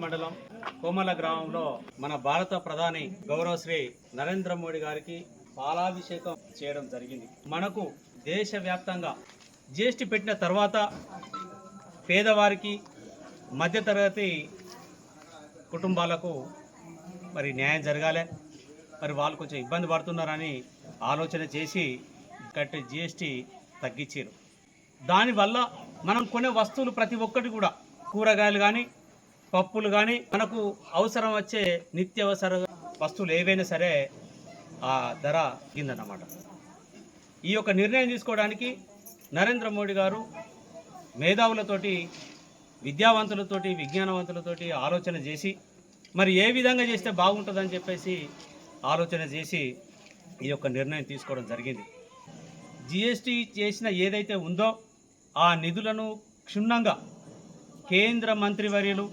మండలం కోమల గ్రామంలో మన భారత ప్రధాని గౌరవ శ్రీ నరేంద్ర మోడీ గారికి పాలాభిషేకం చేయడం జరిగింది. మనకు దేశవ్యాప్తంగా జీఎస్టీ పెట్టిన తర్వాత పేదవారికి మధ్యతరగతి కుటుంబాలకు మరి న్యాయం జరగాలి, మరి వాళ్ళు కొంచెం ఇబ్బంది పడుతున్నారని ఆలోచన చేసి కట్టే జీఎస్టీ తగ్గించారు. దానివల్ల మనం కొనే వస్తువులు ప్రతి ఒక్కటి కూడా కూరగాయలు కానీ పప్పులు కానీ మనకు అవసరం వచ్చే నిత్యావసర వస్తువులు ఏవైనా సరే ఆ ధర కిందన్నమాట. ఈ యొక్క నిర్ణయం తీసుకోవడానికి నరేంద్ర మోడీ గారు మేధావులతోటి విద్యావంతులతోటి విజ్ఞానవంతులతోటి ఆలోచన చేసి మరి ఏ విధంగా చేస్తే బాగుంటుందని చెప్పేసి ఆలోచన చేసి ఈ యొక్క నిర్ణయం తీసుకోవడం జరిగింది. జిఎస్టీ చేసిన ఏదైతే ఉందో ఆ నిధులను క్షుణ్ణంగా కేంద్ర మంత్రివర్యులు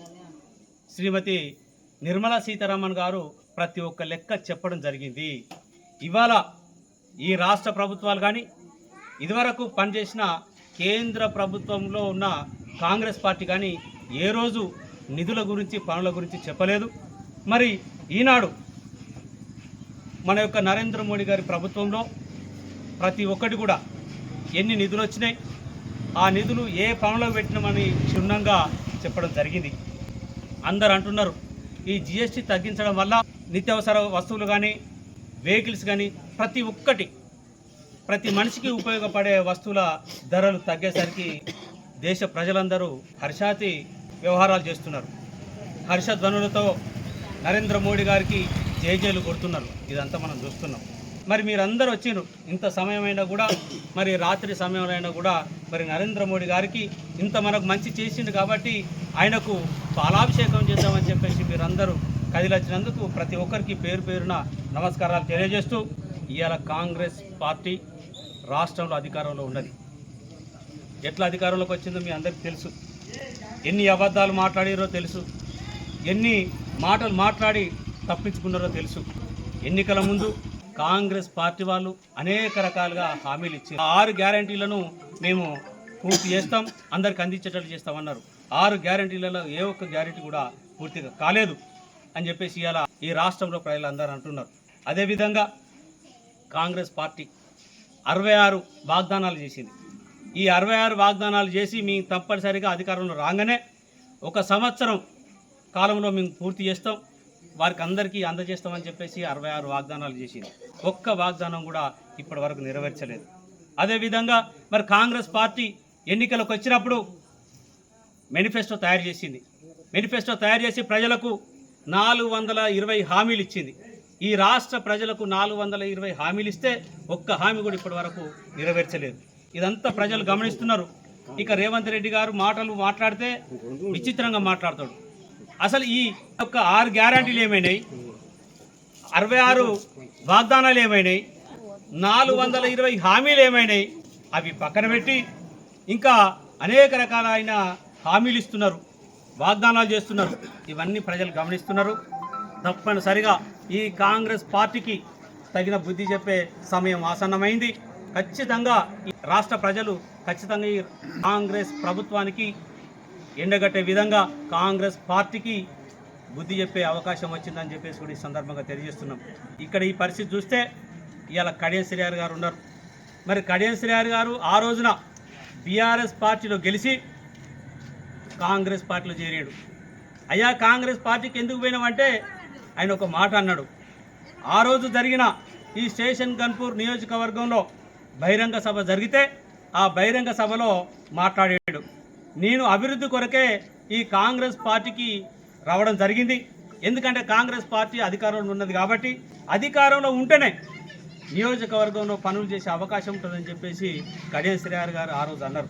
శ్రీమతి నిర్మలా సీతారామన్ గారు ప్రతి ఒక్క లెక్క చెప్పడం జరిగింది. ఇవాళ ఈ రాష్ట్ర ప్రభుత్వాలు కానీ ఇదివరకు పనిచేసిన కేంద్ర ప్రభుత్వంలో ఉన్న కాంగ్రెస్ పార్టీ కానీ ఏ రోజు నిధుల గురించి పనుల గురించి చెప్పలేదు. మరి ఈనాడు మన యొక్క నరేంద్ర మోడీ గారి ప్రభుత్వంలో ప్రతి ఒక్కటి కూడా ఎన్ని నిధులు వచ్చినాయి, ఆ నిధులు ఏ పనులకు పెట్టినామని క్షుణ్ణంగా చెప్పడం జరిగింది. అందరు అంటున్నారు ఈ జిఎస్టీ తగ్గించడం వల్ల నిత్యావసర వస్తువులు కానీ వెహికల్స్ కానీ ప్రతి ఒక్కటి ప్రతి మనిషికి ఉపయోగపడే వస్తువుల ధరలు తగ్గేసరికి దేశ ప్రజలందరూ హర్షాతి వ్యవహారాలు చేస్తున్నారు. హర్షధ్వనులతో నరేంద్ర మోడీ గారికి జేజేలు కొడుతున్నారు. ఇదంతా మనం చూస్తున్నాం. మరి మీరందరూ వచ్చిండ్రు, ఇంత సమయమైనా కూడా మరి రాత్రి సమయంలో కూడా మరి నరేంద్ర మోడీ గారికి ఇంత మనకు మంచి చేసిండు కాబట్టి ఆయనకు పాలాభిషేకం చేద్దామని చెప్పేసి మీరందరూ కదిలొచ్చినందుకు ప్రతి ఒక్కరికి పేరు పేరున నమస్కారాలు తెలియజేస్తూ, ఇవాళ కాంగ్రెస్ పార్టీ రాష్ట్రంలో అధికారంలో ఉన్నది. ఎట్లా అధికారంలోకి వచ్చిందో మీ అందరికీ తెలుసు. ఎన్ని అబద్ధాలు మాట్లాడారో తెలుసు, ఎన్ని మాటలు మాట్లాడి తప్పించుకున్నారో తెలుసు. ఎన్నికల ముందు కాంగ్రెస్ పార్టీ వాళ్ళు అనేక రకాలుగా హామీలు ఇచ్చారు. 6 గ్యారంటీలను మేము పూర్తి చేస్తాం, అందరికి అందించేటట్లు చేస్తామన్నారు. 6 గ్యారంటీలలో ఏ ఒక్క గ్యారంటీ కూడా పూర్తిగా కాలేదు అని చెప్పేసి ఇవాళ ఈ రాష్ట్రంలో ప్రజలందరూ అంటున్నారు. అదేవిధంగా కాంగ్రెస్ పార్టీ 66 వాగ్దానాలు చేసింది. ఈ 66 వాగ్దానాలు చేసి మేము తప్పనిసరిగా అధికారంలో రాగానే 1 సంవత్సరం కాలంలో మేము పూర్తి చేస్తాం, వారికి అందరికీ అందజేస్తామని చెప్పేసి 66 వాగ్దానాలు చేసింది. ఒక్క వాగ్దానం కూడా ఇప్పటి వరకు నెరవేర్చలేదు. అదేవిధంగా మరి కాంగ్రెస్ పార్టీ ఎన్నికలకు వచ్చినప్పుడు మేనిఫెస్టో తయారు చేసింది. మేనిఫెస్టో తయారు చేసి ప్రజలకు 420 హామీలు ఇచ్చింది. ఈ రాష్ట్ర ప్రజలకు 420 హామీలు ఇస్తే ఒక్క హామీ కూడా ఇప్పటి వరకు నెరవేర్చలేదు. ఇదంతా ప్రజలు గమనిస్తున్నారు. ఇక రేవంత్ రెడ్డి గారు మాట్లాడితే విచిత్రంగా మాట్లాడతాడు. అసలు ఈ యొక్క 6 గ్యారంటీలు ఏమైనాయి, 66 వాగ్దానాలు ఏమైనాయి, 420 హామీలు ఏమైనాయి, అవి పక్కన పెట్టి ఇంకా అనేక రకాలైన హామీలు ఇస్తున్నారు, వాగ్దానాలు చేస్తున్నారు. ఇవన్నీ ప్రజలు గమనిస్తున్నారు. తప్పనిసరిగా ఈ కాంగ్రెస్ పార్టీకి తగిన బుద్ధి చెప్పే సమయం ఆసన్నమైంది. ఖచ్చితంగా ఈ రాష్ట్ర ప్రజలు ఖచ్చితంగా ఈ కాంగ్రెస్ ప్రభుత్వానికి ఎండగట్టే విధంగా కాంగ్రెస్ పార్టీకి బుద్ధి చెప్పే అవకాశం వచ్చిందని చెప్పేసి కూడా ఈ సందర్భంగా తెలియజేస్తున్నాం. ఇక్కడ ఈ పరిస్థితి చూస్తే ఇవాళ కడియం శ్రీహరి గారు ఉన్నారు. మరి కడియం శ్రీహరి గారు ఆ రోజున బీఆర్ఎస్ పార్టీలో గెలిచి కాంగ్రెస్ పార్టీలో చేరాడు. అయ్యా కాంగ్రెస్ పార్టీకి ఎందుకు పోయినామంటే ఆయన ఒక మాట అన్నాడు. ఆ రోజు జరిగిన ఈ స్టేషన్ గన్పూర్ నియోజకవర్గంలో బహిరంగ సభ జరిగితే ఆ బహిరంగ సభలో మాట్లాడాడు. నేను అభివృద్ధి కొరకే ఈ కాంగ్రెస్ పార్టీకి రావడం జరిగింది. ఎందుకంటే కాంగ్రెస్ పార్టీ అధికారంలో ఉన్నది కాబట్టి అధికారంలో ఉంటేనే నియోజకవర్గంలో పనులు చేసే అవకాశం ఉంటుందని చెప్పేసి కడియం శ్రీహరి గారు ఆ రోజు అన్నారు.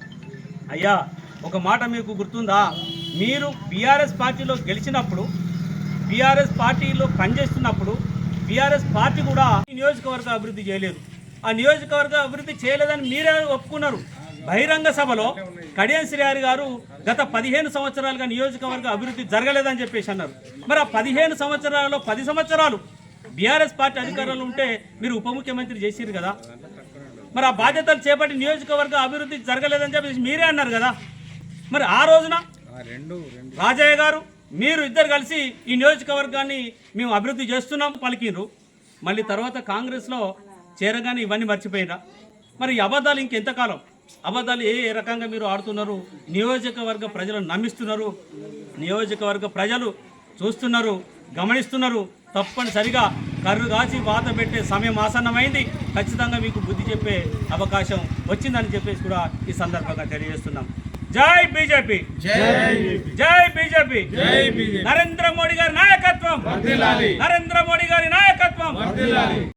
అయ్యా ఒక మాట మీకు గుర్తుందా, మీరు బీఆర్ఎస్ పార్టీలో గెలిచినప్పుడు బీఆర్ఎస్ పార్టీలో పనిచేస్తున్నప్పుడు బీఆర్ఎస్ పార్టీ కూడా నియోజకవర్గ అభివృద్ధి చేయలేదు. ఆ నియోజకవర్గ అభివృద్ధి చేయలేదని మీరే ఒప్పుకున్నారు. బహిరంగ సభలో కడియం శ్రీహరి గారు గత 15 సంవత్సరాలుగా నియోజకవర్గ అభివృద్ధి జరగలేదని చెప్పేసి అన్నారు. మరి ఆ 15 సంవత్సరాలలో 10 సంవత్సరాలు బీఆర్ఎస్ పార్టీ అధికారంలో ఉంటే మీరు ఉప ముఖ్యమంత్రి చేసిరు కదా. మరి ఆ బాధ్యతలు చేపట్టి నియోజకవర్గ అభివృద్ధి జరగలేదని చెప్పేసి మీరే అన్నారు కదా. మరి ఆ రోజున రాజయ్య గారు మీరు ఇద్దరు కలిసి ఈ నియోజకవర్గాన్ని మేము అభివృద్ధి చేస్తున్నాం పలికిండ్రు. మళ్ళీ తర్వాత కాంగ్రెస్లో చేరగానే ఇవన్నీ మర్చిపోయినరా? మరి ఈ అబద్ధాలు ఇంకెంతకాలం? అబద్ధాలు ఏ రకంగా మీరు ఆడుతున్నారు? నియోజకవర్గ ప్రజలను నమ్మిస్తున్నారు. నియోజకవర్గ ప్రజలు చూస్తున్నారు, గమనిస్తున్నారు. తప్పనిసరిగా కర్రు కాచి వాత పెట్టే సమయం ఆసన్నమైంది. ఖచ్చితంగా మీకు బుద్ధి చెప్పే అవకాశం వచ్చిందని చెప్పేసి కూడా ఈ సందర్భంగా తెలియజేస్తున్నాం. జై బీజేపీ, జై బీజేపీ, నరేంద్ర మోడీ గారి నాయకత్వం, నరేంద్ర మోడీ గారి నాయకత్వం.